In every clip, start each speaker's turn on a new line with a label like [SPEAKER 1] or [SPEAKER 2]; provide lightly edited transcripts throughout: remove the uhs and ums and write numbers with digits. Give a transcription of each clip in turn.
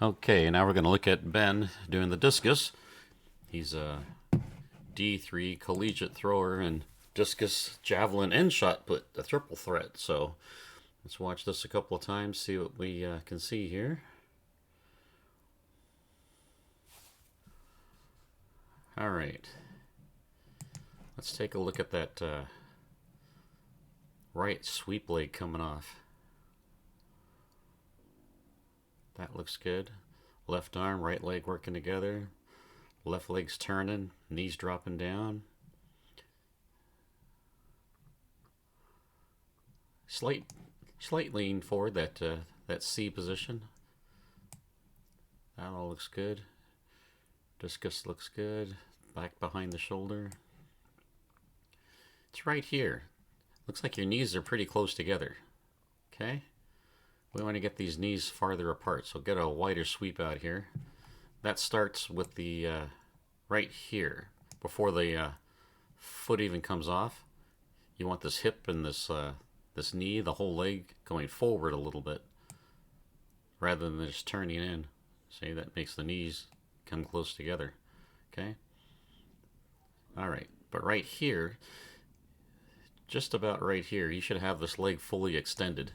[SPEAKER 1] Okay, now we're going to look at Ben doing the discus. He's a D3 collegiate thrower in discus, javelin, and shot put, a triple threat. So let's watch this a couple of times, see what we can see here. All right, let's take a look at that right sweep leg coming off. That looks good. Left arm, right leg working together. Left leg's turning, knees dropping down. Slight lean forward, that C position. That all looks good. Discus looks good. Back behind the shoulder. It's right here. Looks like your knees are pretty close together. Okay? We want to get these knees farther apart, so get a wider sweep out here. That starts with the right here, before the foot even comes off. You want this hip and this knee, the whole leg, going forward a little bit, rather than just turning in. See, that makes the knees come close together. Okay? Alright, but right here, just about right here, you should have this leg fully extended.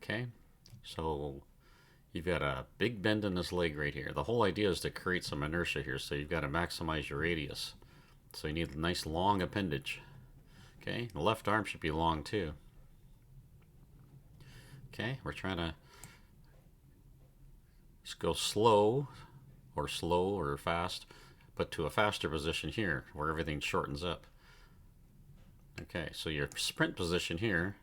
[SPEAKER 1] Okay, so you've got a big bend in this leg right here. The whole idea is to create some inertia here, so you've got to maximize your radius. So you need a nice long appendage. Okay, the left arm should be long too. Okay, we're trying to just go slow or fast, but to a faster position here where everything shortens up. Okay, so your sprint position here,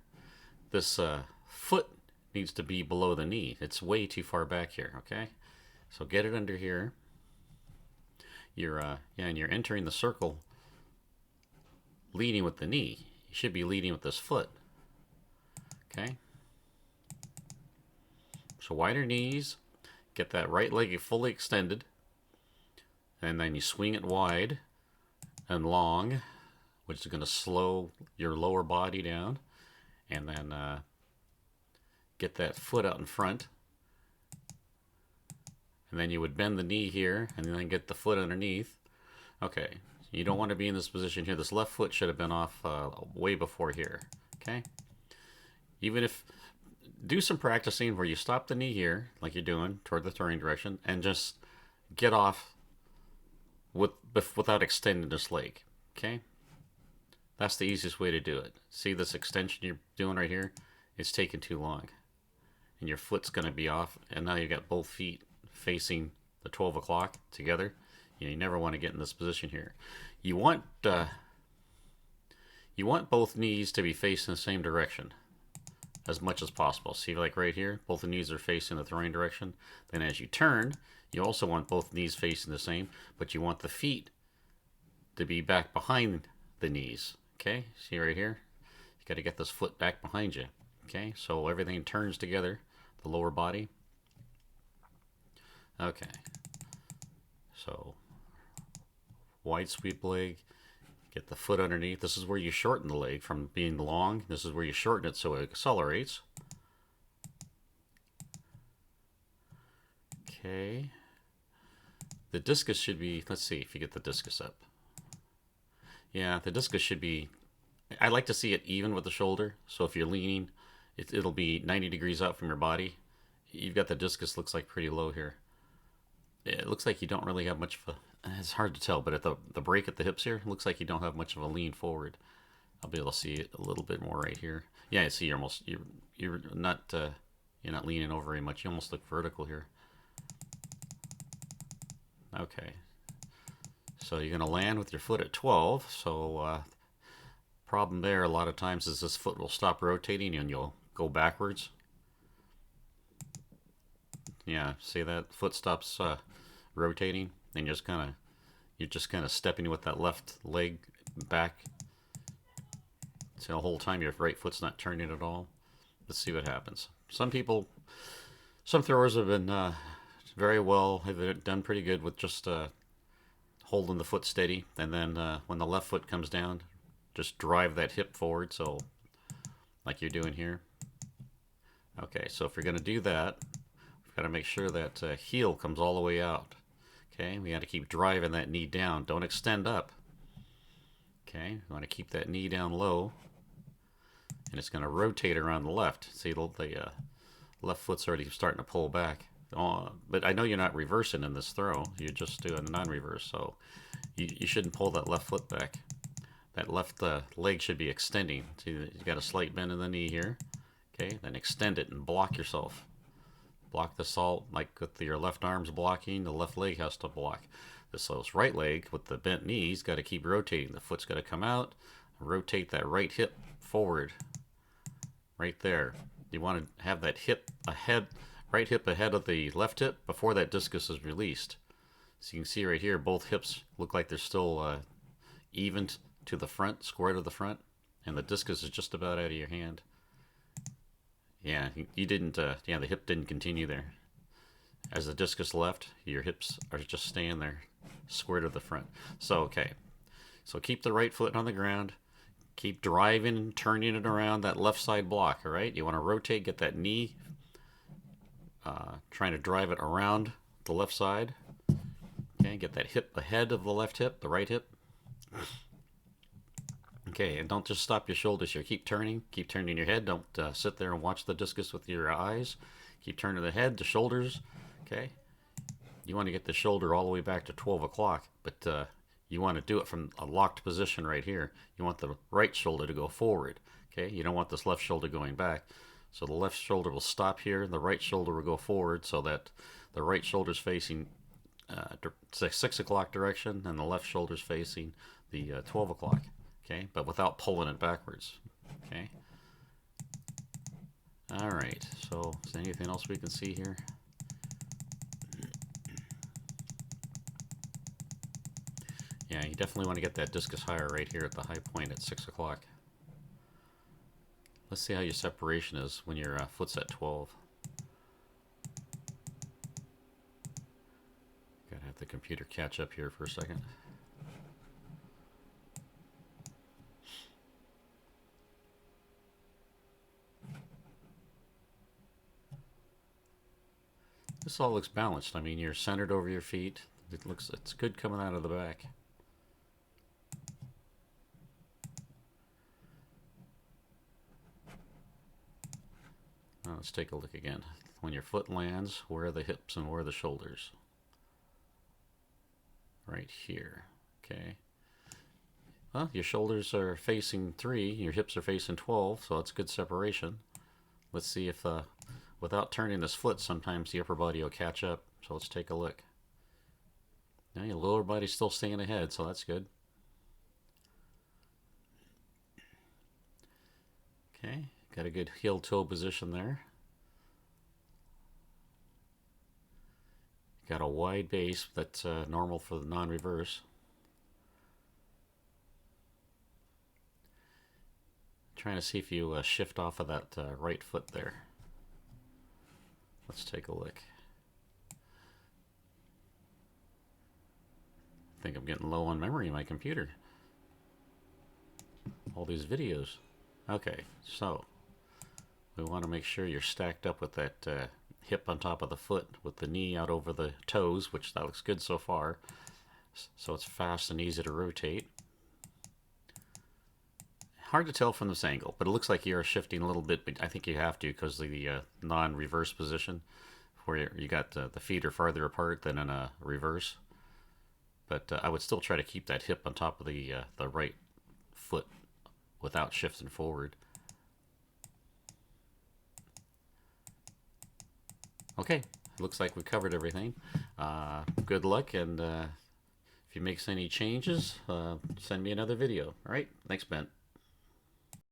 [SPEAKER 1] this foot needs to be below the knee. It's way too far back here, okay? So get it under here. And you're entering the circle leading with the knee. You should be leading with this foot. Okay? So wider knees, get that right leg fully extended, and then you swing it wide and long, which is going to slow your lower body down, and then get that foot out in front, and then you would bend the knee here and then get the foot underneath. Okay, you don't want to be in this position here. This left foot should have been off way before here. Okay, even if, do some practicing where you stop the knee here like you're doing toward the throwing direction and just get off without extending this leg. Okay, that's the easiest way to do it. See this extension you're doing right here? It's taking too long. And your foot's going to be off, and now you've got both feet facing the 12 o'clock together. You never want to get in this position here. You want both knees to be facing the same direction as much as possible. See, like right here, both the knees are facing the throwing direction. Then as you turn, you also want both knees facing the same, but you want the feet to be back behind the knees. Okay, see right here? You got to get this foot back behind you. Okay, so everything turns together, the lower body. Okay, so wide sweep leg, get the foot underneath. This is where you shorten the leg from being long. This is where you shorten it so it accelerates. Okay, the discus should be, let's see if you get the discus up. Yeah, the discus should be, I like to see it even with the shoulder, so if you're leaning, it'll be 90 degrees out from your body. You've got the discus looks like pretty low here. It looks like you don't really have much of a, it's hard to tell, but at the break at the hips here, it looks like you don't have much of a lean forward. I'll be able to see it a little bit more right here. Yeah, I see you're not leaning over very much. You almost look vertical here. Okay. So you're going to land with your foot at 12. So problem there a lot of times is this foot will stop rotating and you'll go backwards. Yeah, see that foot stops rotating, and you're just kind of stepping with that left leg back. See, the whole time your right foot's not turning at all. Let's see what happens. Some throwers have been very well, have done pretty good with just holding the foot steady, and then when the left foot comes down, just drive that hip forward, so like you're doing here. Okay, so if you're going to do that, if got to make sure that heel comes all the way out. Okay, we got to keep driving that knee down. Don't extend up. Okay, we want to keep that knee down low. And it's going to rotate around the left. See, the left foot's already starting to pull back. But I know you're not reversing in this throw. You're just doing non-reverse. So you shouldn't pull that left foot back. That left leg should be extending. See, you got a slight bend in the knee here. Okay, then extend it and block yourself. Block the salt, like with your left arm's blocking, the left leg has to block. This right leg with the bent knees got to keep rotating. The foot's got to come out. Rotate that right hip forward. Right there. You want to have that hip ahead, right hip ahead of the left hip before that discus is released. So you can see right here, both hips look like they're still even to the front, square to the front, and the discus is just about out of your hand. Yeah, you didn't, yeah, the hip didn't continue there. As the discus left, your hips are just staying there, square to the front. So, okay. So keep the right foot on the ground. Keep driving, turning it around that left side block, all right? You want to rotate, get that knee, trying to drive it around the left side. Okay, get that hip ahead of the left hip, the right hip. Okay, and don't just stop your shoulders here. Keep turning your head. Don't sit there and watch the discus with your eyes. Keep turning the head, the shoulders. Okay, you want to get the shoulder all the way back to 12 o'clock, but you want to do it from a locked position right here. You want the right shoulder to go forward. Okay, you don't want this left shoulder going back. So the left shoulder will stop here, the right shoulder will go forward, so that the right shoulder's facing 6 o'clock direction, and the left shoulder's facing the 12 o'clock. Okay, but without pulling it backwards. Okay. All right. So, is there anything else we can see here? Yeah, you definitely want to get that discus higher right here at the high point at 6 o'clock. Let's see how your separation is when your foot's at 12. Gotta have the computer catch up here for a second. This all looks balanced. I mean, you're centered over your feet. It's good coming out of the back. Now let's take a look again. When your foot lands, where are the hips and where are the shoulders? Right here. Okay. Well, your shoulders are facing 3, your hips are facing 12, so it's good separation. Let's see if without turning this foot, sometimes the upper body will catch up. So let's take a look. Now your lower body's still staying ahead, so that's good. Okay, got a good heel-toe position there. Got a wide base that's normal for the non-reverse. Trying to see if you shift off of that right foot there. Let's take a look. I think I'm getting low on memory in my computer. All these videos. Okay, so we want to make sure you're stacked up with that hip on top of the foot with the knee out over the toes, which that looks good so far. So it's fast and easy to rotate. Hard to tell from this angle, but it looks like you're shifting a little bit, but I think you have to because of the non-reverse position where you got the feet are farther apart than in a reverse. But I would still try to keep that hip on top of the right foot without shifting forward. Okay, looks like we've covered everything. Good luck, and if you make any changes, send me another video. All right, thanks, Ben.